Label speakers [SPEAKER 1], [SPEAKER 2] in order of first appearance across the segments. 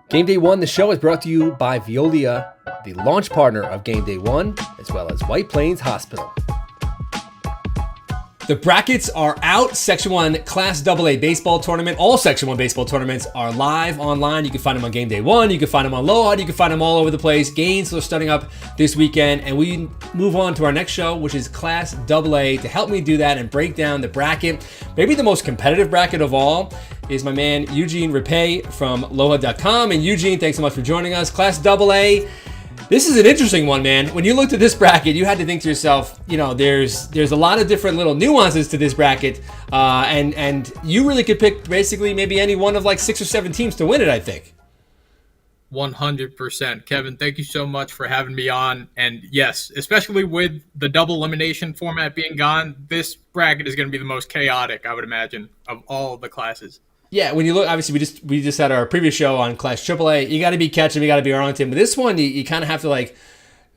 [SPEAKER 1] Game Day 1, the show, is brought to you by Veolia, the launch partner of Game Day 1, as well as White Plains Hospital. The brackets are out. Section 1 Class AA baseball tournament. All Section 1 baseball tournaments are live online. You can find them on Game Day 1. You can find them on Aloha. You can find them all over the place. Games are starting up this weekend. And we move on to our next show, which is Class AA. To help me do that and break down the bracket, maybe the most competitive bracket of all, is my man Eugene Rapay from Aloha.com. And Eugene, thanks so much for joining us. Class AA. This is an interesting one, man. When you looked at this bracket, you had to think to yourself, you know, there's a lot of different little nuances to this bracket, and you really could pick basically maybe any one of like 6 or 7 teams to win it, I think.
[SPEAKER 2] 100%. Kevin, thank you so much for having me on. And yes, especially with the double elimination format being gone, this bracket is going to be the most chaotic, I would imagine, of all the classes.
[SPEAKER 1] Yeah, when you look, obviously we just had our previous show on Class AAA. You got to be Ketchum, you got to be Arlington. But this one, you kind of have to like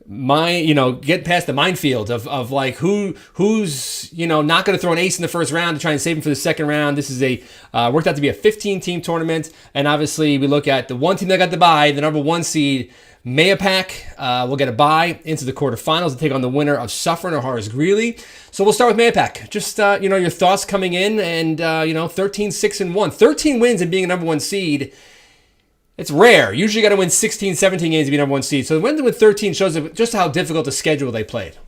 [SPEAKER 1] get past the minefield of like who's not going to throw an ace in the first round to try and save him for the second round. This is worked out to be a 15-team tournament, and obviously we look at the one team that got the bye, the number 1 seed. Mahopac will get a bye into the quarterfinals to take on the winner of Suffern or Horace Greeley. So we'll start with Mahopac. Just your thoughts coming in, and 13-6-1, 13 wins and being a number 1 seed. It's rare. Usually you got to win 16, 17 games to be number 1 seed. So the win with 13 shows just how difficult the schedule they played.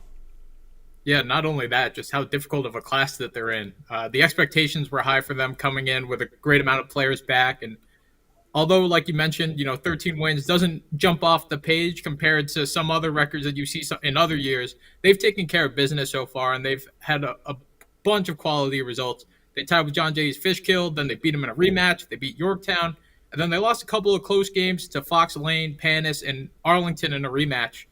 [SPEAKER 2] Yeah, not only that, just how difficult of a class that they're in. The expectations were high for them coming in with a great amount of players back, and although, like you mentioned, 13 wins doesn't jump off the page compared to some other records that you see in other years. They've taken care of business so far, and they've had a bunch of quality results. They tied with John Jay's Fishkill, then they beat him in a rematch. They beat Yorktown, and then they lost a couple of close games to Fox Lane, Panis, and Arlington in a rematch.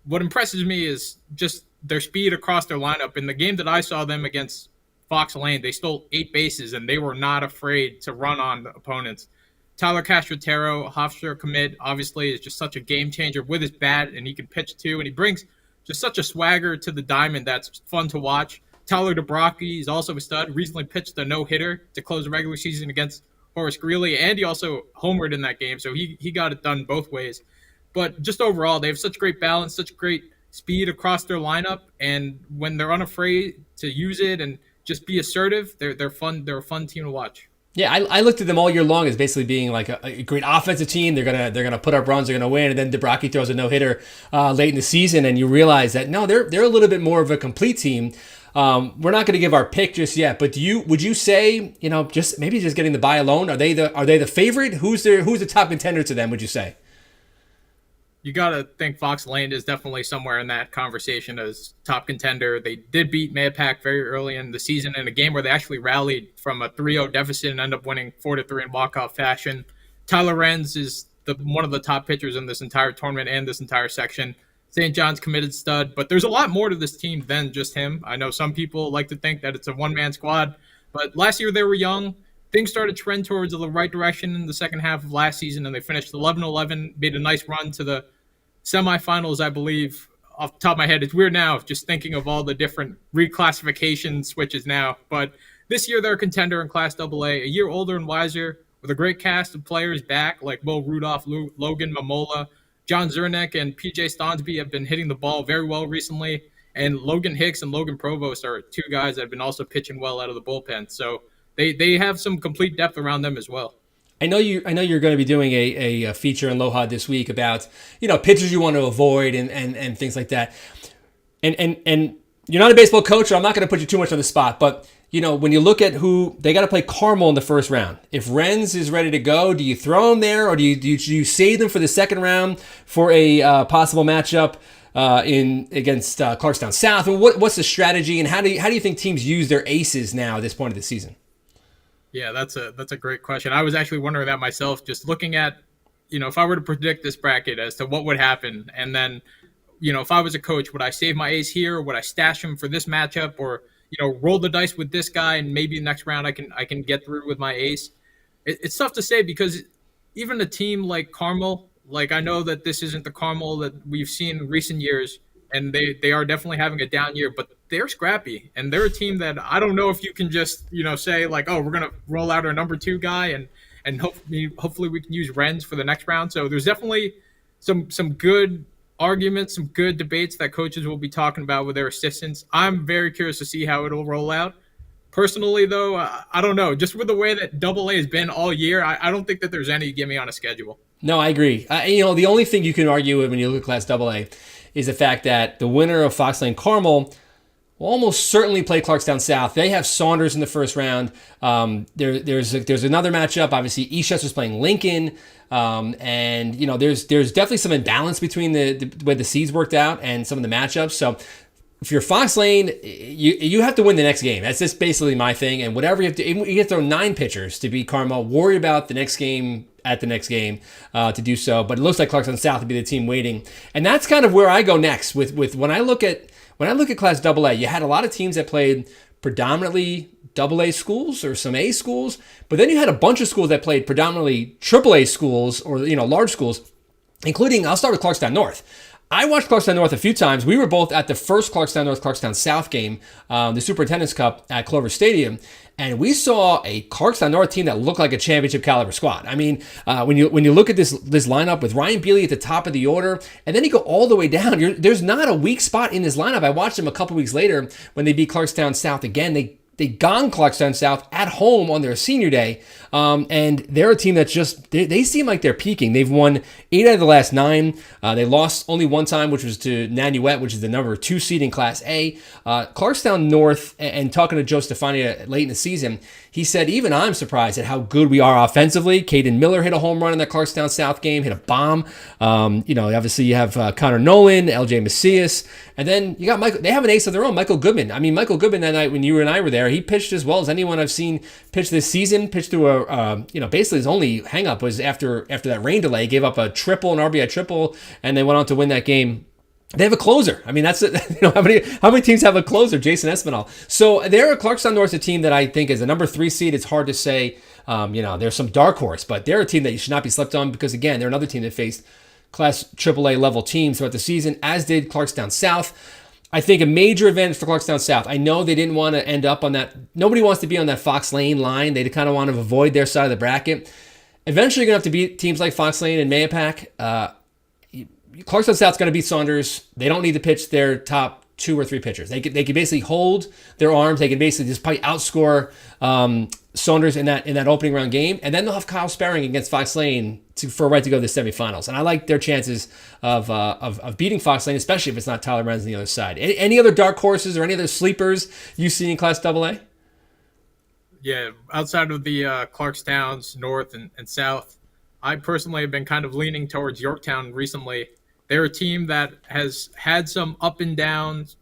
[SPEAKER 2] What impresses me is just their speed across their lineup. In the game that I saw them against Fox Lane, they stole 8 bases, and they were not afraid to run on the opponents. Tyler Castrotero, Hofstra commit, obviously is just such a game changer with his bat, and he can pitch too, and he brings just such a swagger to the diamond that's fun to watch. Tyler DeBrocchi is also a stud, recently pitched a no-hitter to close the regular season against Horace Greeley, and he also homered in that game, so he got it done both ways. But just overall, they have such great balance, such great speed across their lineup, and when they're unafraid to use it and just be assertive, they're fun. They're a fun team to watch.
[SPEAKER 1] Yeah, I looked at them all year long as basically being like a great offensive team. They're gonna put up runs, they're gonna win, and then DeBrocchi throws a no hitter late in the season, and you realize that no, they're a little bit more of a complete team. We're not gonna give our pick just yet, but would you say just getting the bye alone? Are they the favorite? Who's the top contender to them? Would you say?
[SPEAKER 2] You got to think Fox Lane is definitely somewhere in that conversation as top contender. They did beat Mahopac very early in the season in a game where they actually rallied from a 3-0 deficit and ended up winning 4-3 in walk-off fashion. Tyler Renz is one of the top pitchers in this entire tournament and this entire section. St. John's committed stud, but there's a lot more to this team than just him. I know some people like to think that it's a one-man squad, but last year they were young. Things started to trend towards the right direction in the second half of last season, and they finished 11-11, made a nice run to the semifinals, I believe. Off the top of my head, it's weird now just thinking of all the different reclassification switches now. But this year they're a contender in Class AA, a year older and wiser, with a great cast of players back like Will Rudolph, Logan Mamola, John Zernick, and PJ Stonsby have been hitting the ball very well recently. And Logan Hicks and Logan Provost are 2 guys that have been also pitching well out of the bullpen. So they have some complete depth around them as well.
[SPEAKER 1] I know you're going to be doing a feature in Aloha this week about pitchers you want to avoid and things like that. And you're not a baseball coach, so I'm not going to put you too much on the spot. But when you look at who they got to play, Carmel in the first round. If Renz is ready to go, do you throw him there, or do you save them for the second round for a possible matchup against Clarkstown South? And what's the strategy, and how do you think teams use their aces now at this point of the season?
[SPEAKER 2] Yeah, that's a great question. I was actually wondering that myself, just looking at, if I were to predict this bracket as to what would happen, and then, if I was a coach, would I save my ace here, or would I stash him for this matchup, or, roll the dice with this guy, and maybe next round I can get through with my ace? It's tough to say, because even a team like Carmel, like I know that this isn't the Carmel that we've seen in recent years, and they are definitely having a down year, but they're scrappy, and they're a team that I don't know if you can just say like, oh, we're gonna roll out our number 2 guy and and hopefully we can use Renz for the next round. So there's definitely some good arguments, some good debates that coaches will be talking about with their assistants. I'm very curious to see how it'll roll out. Personally, though, I don't know. Just with the way that Double A has been all year, I don't think that there's any gimme on a schedule.
[SPEAKER 1] No, I agree. The only thing you can argue with when you look at Class AA is the fact that the winner of Fox Lane Carmel will almost certainly play Clarkstown South. They have Saunders in the first round. There's another matchup. Obviously, Eastchester's playing Lincoln. And there's definitely some imbalance between the way the seeds worked out and some of the matchups. So if you're Fox Lane, you have to win the next game. That's just basically my thing. And whatever you have to, you have to throw 9 pitchers to beat Carmel. Worry about the next game at the next game to do so. But it looks like Clarkstown South would be the team waiting. And that's kind of where I go next with when I look at Class AA. You had a lot of teams that played predominantly AA schools or some A schools, but then you had a bunch of schools that played predominantly AAA schools or large schools, including, I'll start with Clarkstown North. I watched Clarkstown North a few times. We were both at the first Clarkstown North, Clarkstown South game, the Superintendent's Cup at Clover Stadium, and we saw a Clarkstown North team that looked like a championship caliber squad. I mean, when you look at this lineup with Ryan Bealey at the top of the order, and then you go all the way down, there's not a weak spot in this lineup. I watched them a couple weeks later when they beat Clarkstown South again. They gonged Clarkstown South at home on their senior day, and they're a team that's just, they seem like they're peaking. They've won 8 out of the last 9. They lost only one time, which was to Nanuet, which is the number 2 seed in Class A. Clarkstown North, and talking to Joe Stefania late in the season, he said, even I'm surprised at how good we are offensively. Caden Miller hit a home run in that Clarkstown South game, hit a bomb. Obviously you have Connor Nolan, LJ Macias, and then you got Michael. They have an ace of their own, Michael Goodman. I mean, Michael Goodman that night when you and I were there, he pitched as well as anyone I've seen pitch this season. Pitched through basically his only hang-up was after that rain delay, gave up a triple, an RBI triple, and they went on to win that game. They have a closer. I mean, that's how many teams have a closer? Jason Espinal. So they're Clarkstown North's a team that I think is a number 3 seed. It's hard to say. There's some dark horse, but they're a team that you should not be slept on because again, they're another team that faced Class AAA level teams throughout the season, as did Clarkstown South. I think a major advantage for Clarkstown South. I know they didn't want to end up on that. Nobody wants to be on that Fox Lane line. They kind of want to avoid their side of the bracket. Eventually, you're going to have to beat teams like Fox Lane and Mahopac. Clarkstown South's going to beat Saunders. They don't need to pitch their top 2 or 3 pitchers. They can basically hold their arms. They can basically just probably outscore Saunders in that opening round game, and then they'll have Kyle Sparring against Fox Lane for a right to go to the semifinals. And I like their chances of beating Fox Lane, especially if it's not Tyler Renz on the other side. Any other dark horses or any other sleepers you see in Class AA?
[SPEAKER 2] Yeah, outside of the Clarkstowns North and South, I personally have been kind of leaning towards Yorktown recently. They're a team that has had some ups and downs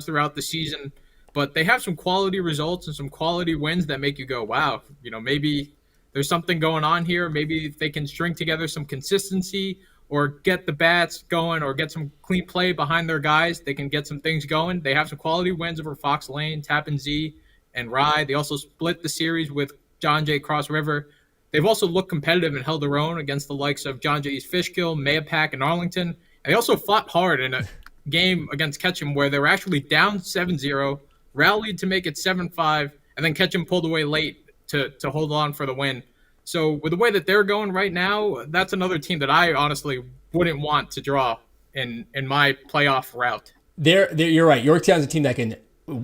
[SPEAKER 2] throughout the season, but they have some quality results and some quality wins that make you go, wow, maybe there's something going on here. Maybe if they can string together some consistency or get the bats going or get some clean play behind their guys, they can get some things going. They have some quality wins over Fox Lane, Tappan Zee, and Rye. They also split the series with John Jay Cross River. They've also looked competitive and held their own against the likes of John Jay East Fishkill, Mahopac, and Arlington. And they also fought hard in a game against Ketchum where they were actually down 7-0, rallied to make it 7-5, and then Ketchum pulled away late to hold on for the win. So with the way that they're going right now, that's another team that I honestly wouldn't want to draw in my playoff route.
[SPEAKER 1] You're right. Yorktown's a team that can,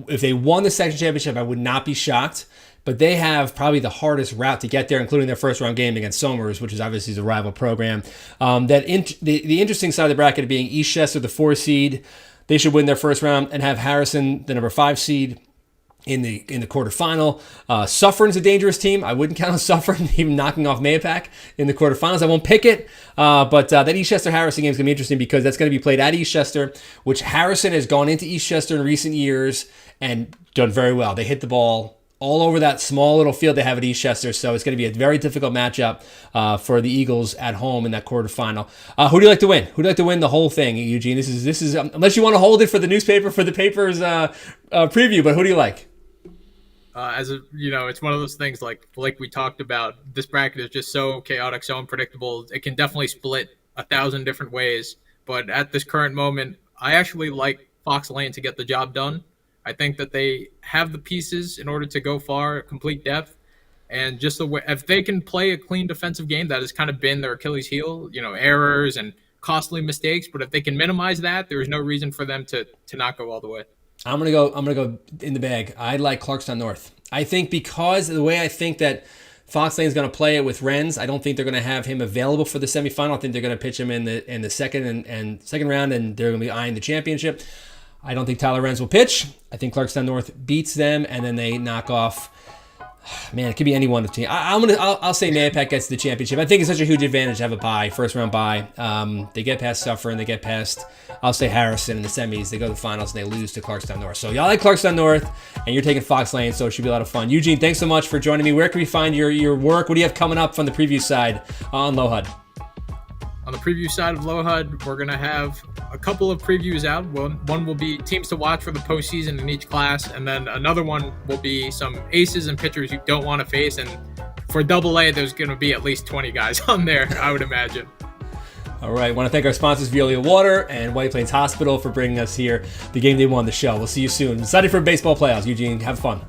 [SPEAKER 1] if they won the section championship, I would not be shocked. But they have probably the hardest route to get there, including their first round game against Somers, which is obviously a rival program. The interesting side of the bracket being Eastchester, the 4 seed. They should win their first round and have Harrison, the number 5 seed, in the quarterfinal. Suffern's a dangerous team. I wouldn't count on Suffern even knocking off Mahopac in the quarterfinals. I won't pick it, but that Eastchester-Harrison game is going to be interesting because that's going to be played at Eastchester, which Harrison has gone into Eastchester in recent years and done very well. They hit the ball all over that small little field they have at Eastchester, so it's going to be a very difficult matchup for the Eagles at home in that quarterfinal. Who do you like to win? Who do you like to win the whole thing, Eugene? This is unless you want to hold it for the newspaper for the paper's preview, but who do you like?
[SPEAKER 2] It's one of those things like we talked about. This bracket is just so chaotic, so unpredictable. It can definitely split 1,000 different ways. But at this current moment, I actually like Fox Lane to get the job done. I think that they have the pieces in order to go far, complete depth. And just the way, if they can play a clean defensive game, that has kind of been their Achilles heel, errors and costly mistakes. But if they can minimize that, there is no reason for them to not go all the way.
[SPEAKER 1] I'm gonna go in the bag. I like Clarkstown North. I think because of the way I think that Fox Lane's going to play it with Renz, I don't think they're going to have him available for the semifinal. I think they're going to pitch him in the second and second round, and they're going to be eyeing the championship. I don't think Tyler Renz will pitch. I think Clarkstown North beats them, and then they knock off. Man, it could be any one of the team. I'll say Mahopac gets the championship. I think it's such a huge advantage to have a bye, first round bye. They get past Suffer and they get past, I'll say Harrison in the semis. They go to the finals and they lose to Clarkstown North. So y'all like Clarkstown North, and you're taking Fox Lane, so it should be a lot of fun. Eugene, thanks so much for joining me. Where can we find your work? What do you have coming up from the preview side on Low HUD?
[SPEAKER 2] On the preview side of Low HUD, we're going to have a couple of previews out. One will be teams to watch for the postseason in each class, and then another one will be some aces and pitchers you don't want to face. And for AA, there's going to be at least 20 guys on there, I would imagine.
[SPEAKER 1] All right. I want to thank our sponsors, Veolia Water and White Plains Hospital, for bringing us here the GameDay 1, the show. We'll see you soon. Excited for baseball playoffs. Eugene, have fun.